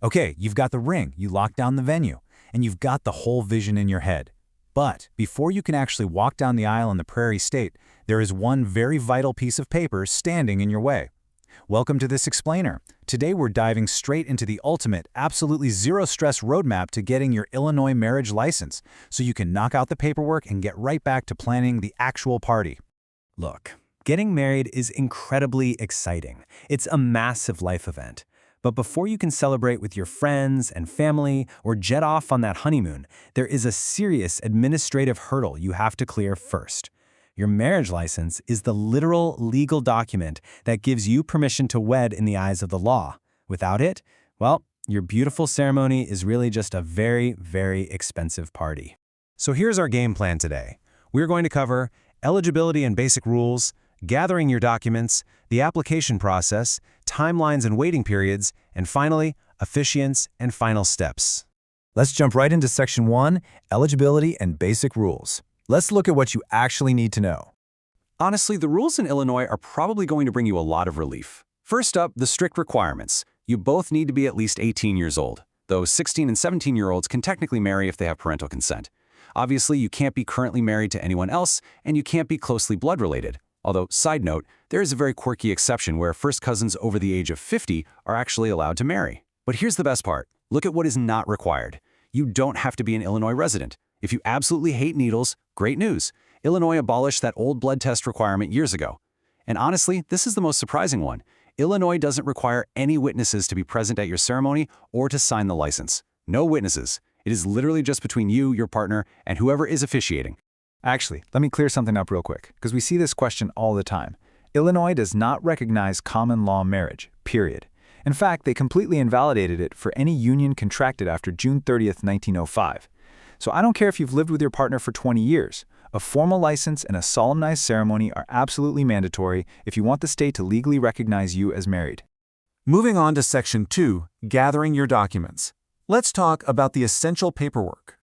Okay, you've got the ring, you lock down the venue, and you've got the whole vision in your head. But before you can actually walk down the aisle in the Prairie State, there is one very vital piece of paper standing in your way. Welcome to this explainer. Today we're diving straight into the ultimate, absolutely zero-stress roadmap to getting your Illinois marriage license, so you can knock out the paperwork and get right back to planning the actual party. Look, getting married is incredibly exciting. It's a massive life event. But before you can celebrate with your friends and family or jet off on that honeymoon, there is a serious administrative hurdle you have to clear first. Your marriage license is the literal legal document that gives you permission to wed in the eyes of the law. Without it, well, your beautiful ceremony is really just a very, very expensive party. So here's our game plan today. We're going to cover eligibility and basic rules, gathering your documents, the application process, timelines and waiting periods, and finally, officiants and final steps. Let's jump right into Section 1, Eligibility and Basic Rules. Let's look at what you actually need to know. Honestly, the rules in Illinois are probably going to bring you a lot of relief. First up, the strict requirements. You both need to be at least 18 years old, though 16 and 17-year-olds can technically marry if they have parental consent. Obviously, you can't be currently married to anyone else, and you can't be closely blood-related. Although, side note, there is a very quirky exception where first cousins over the age of 50 are actually allowed to marry. But here's the best part. Look at what is not required. You don't have to be an Illinois resident. If you absolutely hate needles, great news. Illinois abolished that old blood test requirement years ago. And honestly, this is the most surprising one. Illinois doesn't require any witnesses to be present at your ceremony or to sign the license. No witnesses. It is literally just between you, your partner, and whoever is officiating. Actually, let me clear something up real quick, because we see this question all the time. Illinois does not recognize common law marriage, period. In fact, they completely invalidated it for any union contracted after June 30th, 1905. So I don't care if you've lived with your partner for 20 years. A formal license and a solemnized ceremony are absolutely mandatory if you want the state to legally recognize you as married. Moving on to Section 2, Gathering Your Documents. Let's talk about the essential paperwork.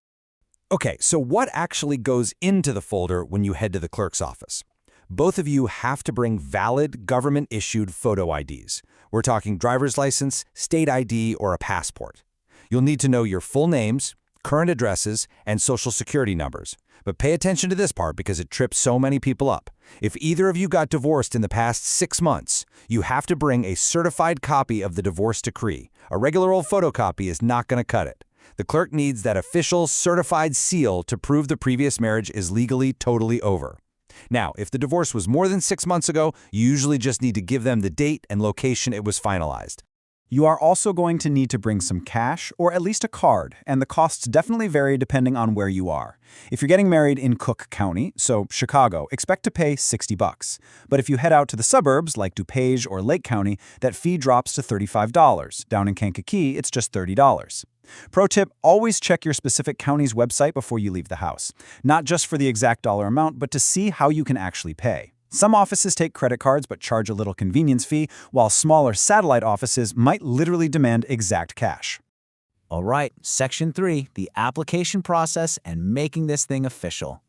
Okay, so what actually goes into the folder when you head to the clerk's office? Both of you have to bring valid government-issued photo IDs. We're talking driver's license, state ID, or a passport. You'll need to know your full names, current addresses, and social security numbers. But pay attention to this part because it trips so many people up. If either of you got divorced in the past 6 months, you have to bring a certified copy of the divorce decree. A regular old photocopy is not going to cut it. The clerk needs that official certified seal to prove the previous marriage is legally totally over. Now, if the divorce was more than 6 months ago, you usually just need to give them the date and location it was finalized. You are also going to need to bring some cash or at least a card, and the costs definitely vary depending on where you are. If you're getting married in Cook County, so Chicago, expect to pay $60. But if you head out to the suburbs like DuPage or Lake County, that fee drops to $35. Down in Kankakee, it's just $30. Pro tip, always check your specific county's website before you leave the house. Not just for the exact dollar amount, but to see how you can actually pay. Some offices take credit cards but charge a little convenience fee, while smaller satellite offices might literally demand exact cash. All right, Section 3, the application process and making this thing official.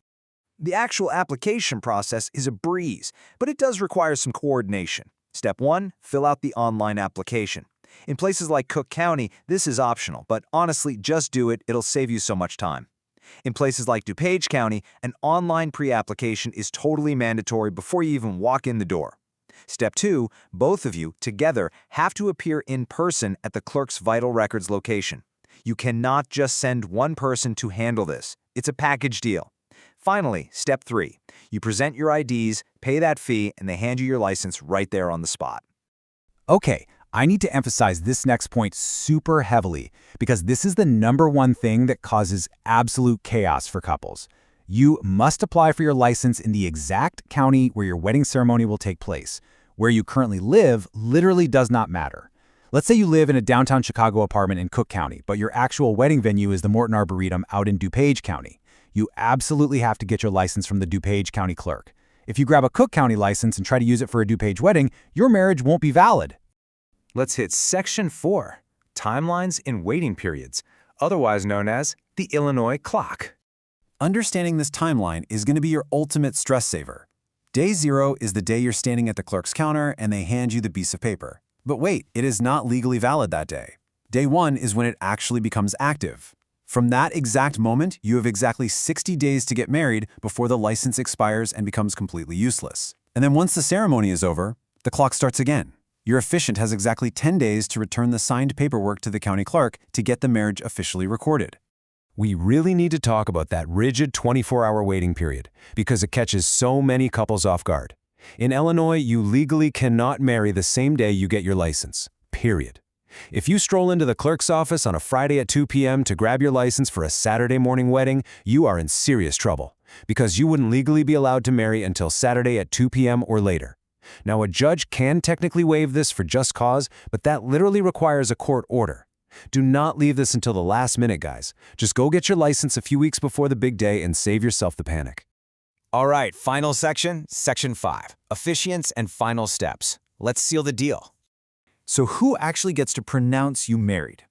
The actual application process is a breeze, but it does require some coordination. Step 1, fill out the online application. In places like Cook County, this is optional, but honestly, just do it, it'll save you so much time. In places like DuPage County, an online pre-application is totally mandatory before you even walk in the door. Step 2, both of you, together, have to appear in person at the clerk's vital records location. You cannot just send one person to handle this. It's a package deal. Finally, Step 3, you present your IDs, pay that fee, and they hand you your license right there on the spot. Okay, I need to emphasize this next point super heavily because this is the #1 thing that causes absolute chaos for couples. You must apply for your license in the exact county where your wedding ceremony will take place. Where you currently live literally does not matter. Let's say you live in a downtown Chicago apartment in Cook County, but your actual wedding venue is the Morton Arboretum out in DuPage County. You absolutely have to get your license from the DuPage County clerk. If you grab a Cook County license and try to use it for a DuPage wedding, your marriage won't be valid. Let's hit Section 4, Timelines and Waiting Periods, otherwise known as the Illinois clock. Understanding this timeline is going to be your ultimate stress saver. Day 0 is the day you're standing at the clerk's counter and they hand you the piece of paper. But wait, it is not legally valid that day. Day 1 is when it actually becomes active. From that exact moment, you have exactly 60 days to get married before the license expires and becomes completely useless. And then once the ceremony is over, the clock starts again. Your officiant has exactly 10 days to return the signed paperwork to the county clerk to get the marriage officially recorded. We really need to talk about that rigid 24-hour waiting period because it catches so many couples off guard. In Illinois, you legally cannot marry the same day you get your license, period. If you stroll into the clerk's office on a Friday at 2 p.m. to grab your license for a Saturday morning wedding, you are in serious trouble because you wouldn't legally be allowed to marry until Saturday at 2 p.m. or later. Now, a judge can technically waive this for just cause, but that literally requires a court order. Do not leave this until the last minute, guys. Just go get your license a few weeks before the big day and save yourself the panic. All right, final section, Section 5, officiants and final steps. Let's seal the deal. So who actually gets to pronounce you married?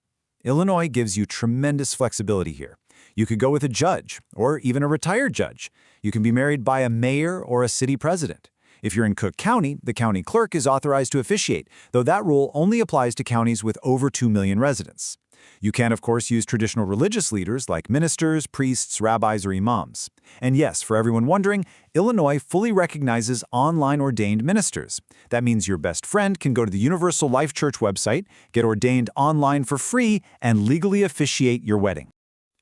Illinois gives you tremendous flexibility here. You could go with a judge, or even a retired judge. You can be married by a mayor or a city president. If you're in Cook County, the county clerk is authorized to officiate, though that rule only applies to counties with over 2 million residents. You can, of course, use traditional religious leaders like ministers, priests, rabbis, or imams. And yes, for everyone wondering, Illinois fully recognizes online ordained ministers. That means your best friend can go to the Universal Life Church website, get ordained online for free, and legally officiate your wedding.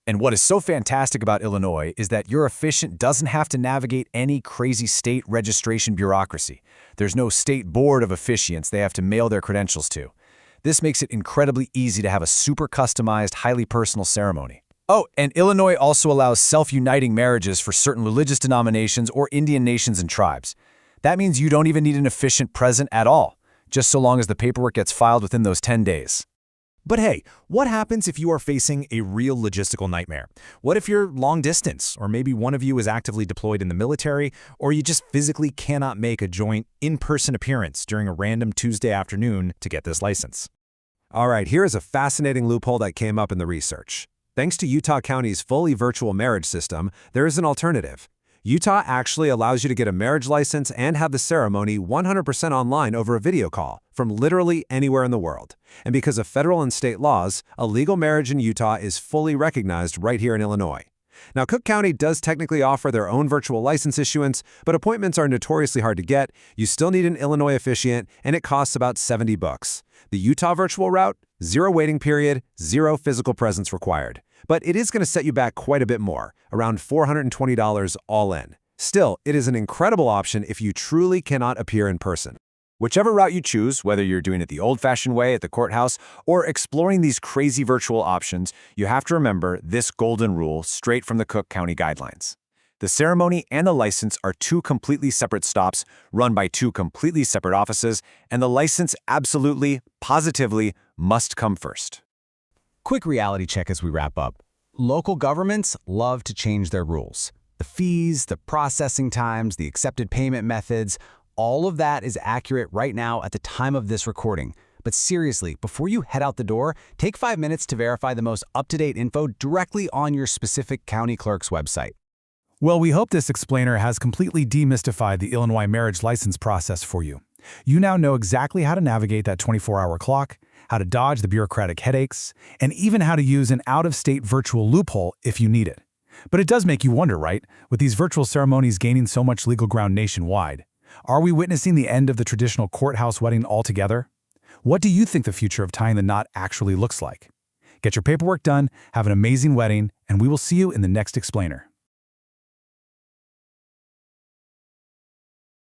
And what is so fantastic about Illinois is that your officiant doesn't have to navigate any crazy state registration bureaucracy. There's no state board of officiants they have to mail their credentials to. This makes it incredibly easy to have a super customized, highly personal ceremony. Oh, and Illinois also allows self-uniting marriages for certain religious denominations or Indian nations and tribes. That means you don't even need an officiant present at all, just so long as the paperwork gets filed within those 10 days. But hey, what happens if you are facing a real logistical nightmare? What if you're long distance, or maybe one of you is actively deployed in the military, or you just physically cannot make a joint in-person appearance during a random Tuesday afternoon to get this license? All right, here is a fascinating loophole that came up in the research. Thanks to Utah County's fully virtual marriage system, there is an alternative. Utah actually allows you to get a marriage license and have the ceremony 100% online over a video call from literally anywhere in the world. And because of federal and state laws, a legal marriage in Utah is fully recognized right here in Illinois. Now, Cook County does technically offer their own virtual license issuance, but appointments are notoriously hard to get. You still need an Illinois officiant, and it costs about $70. The Utah virtual route, 0 waiting period, 0 physical presence required. But it is going to set you back quite a bit more, around $420 all in. Still, it is an incredible option if you truly cannot appear in person. Whichever route you choose, whether you're doing it the old-fashioned way at the courthouse or exploring these crazy virtual options, you have to remember this golden rule straight from the Cook County guidelines. The ceremony and the license are 2 completely separate stops run by 2 completely separate offices, and the license absolutely, positively must come first. Quick reality check as we wrap up. Local governments love to change their rules. The fees, the processing times, the accepted payment methods, all of that is accurate right now at the time of this recording. But seriously, before you head out the door, take 5 minutes to verify the most up-to-date info directly on your specific county clerk's website. Well, we hope this explainer has completely demystified the Illinois marriage license process for you. You now know exactly how to navigate that 24-hour clock, how to dodge the bureaucratic headaches, and even how to use an out-of-state virtual loophole if you need it. But it does make you wonder, right? With these virtual ceremonies gaining so much legal ground nationwide, are we witnessing the end of the traditional courthouse wedding altogether? What do you think the future of tying the knot actually looks like? Get your paperwork done, have an amazing wedding, and we will see you in the next explainer.